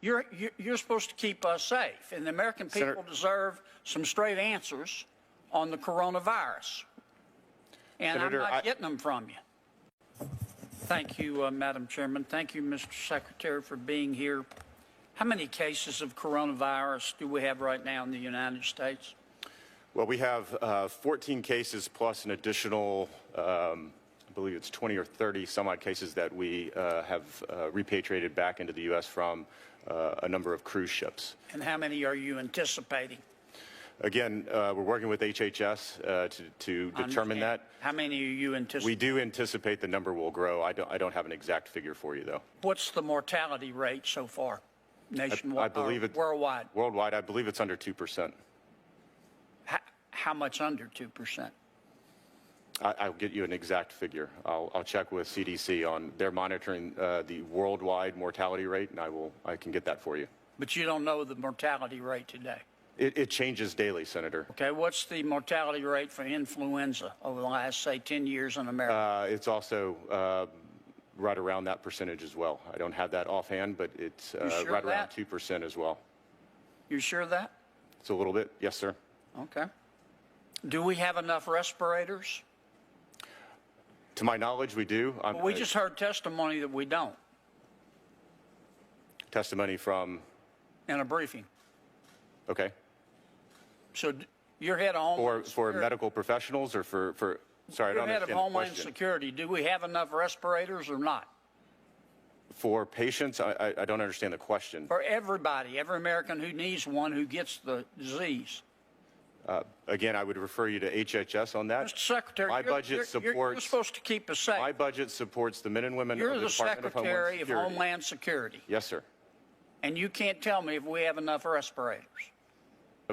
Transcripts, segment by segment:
You're supposed to keep us safe, and the American people deserve some straight answers on the coronavirus. And Senator, I'm not getting them from you. Thank you, Madam Chairman. Thank you, Mr. Secretary, for being here. How many cases of coronavirus do we have right now in the United States? Well, we have 14 cases plus an additional, I believe it's 20 or 30 some odd cases that we have repatriated back into the U.S. from a number of cruise ships. And how many are you anticipating? Again, we're working with HHS to determine that. How many are you anticipating? We do anticipate the number will grow. I don't have an exact figure for you, though. What's the mortality rate so far, nationwide? I believe it's worldwide. Worldwide, I believe it's under 2%. How much under 2%? I'll get you an exact figure. I'll check with CDC on they're monitoring the worldwide mortality rate, and I can get that for you. But you don't know the mortality rate today. It changes daily, Senator. Okay, what's the mortality rate for influenza over the last, say, 10 years in America? It's also right around that percentage as well. I don't have that offhand, but it's right around 2% as well. You sure of that? It's a little bit, yes, sir. Okay. Do we have enough respirators? To my knowledge, we do. Well, we just heard testimony that we don't. Testimony from? In a briefing. Okay. So you're head of Homeland Security. For medical professionals or for sorry, I don't understand the question. You're head of Homeland Security. Do we have enough respirators or not? For patients, I don't understand the question. For everybody, every American who needs one who gets the disease. Again, I would refer you to HHS on that. Mr. Secretary, my budget supports. You're supposed to keep us safe. My budget supports the men and women You're of the Department of Homeland Security. You're the Secretary of Homeland Security. Yes, sir. And you can't tell me if we have enough respirators.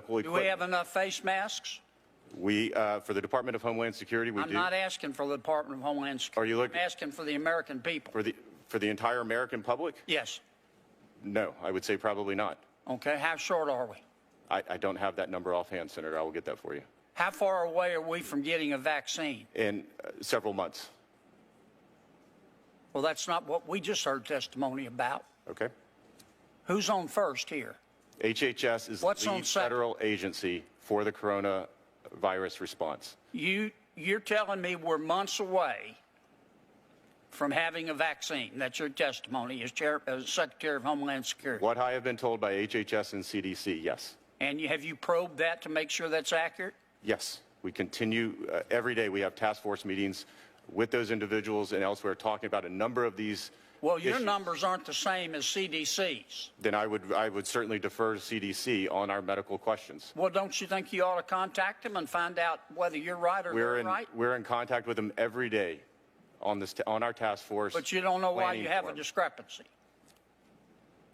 Do we have enough face masks? We, for the Department of Homeland Security, we do. I'm not asking for the Department of Homeland Security. Are you looking? I'm asking for the American people. For the entire American public? Yes. No, I would say probably not. Okay. How short are we? I don't have that number offhand, Senator. I will get that for you. How far away are we from getting a vaccine? In several months. Well, that's not what we just heard testimony about. Okay. Who's on first here? HHS is the lead federal agency for the coronavirus response. You're telling me we're months away from having a vaccine. That's your testimony as Secretary of Homeland Security. What I have been told by HHS and CDC, yes. And have you probed that to make sure that's accurate? Yes. We continue every day. We have task force meetings with those individuals and elsewhere talking about a number of these Well, your numbers aren't the same as CDC's. Then I would certainly defer to CDC on our medical questions. Well, don't you think you ought to contact them and find out whether you're right or they're right? We're in contact with them every day on our task force. But you don't know why you have a discrepancy.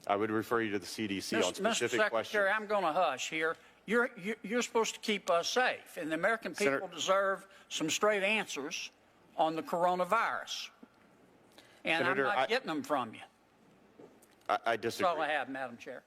I would refer you to the CDC on specific Mr. questions. Secretary, I'm going to hush here. You're supposed to keep us safe, and the American people deserve some straight answers on the coronavirus. And Senator, I'm not getting them from you. I disagree. That's all I have, Madam Chair.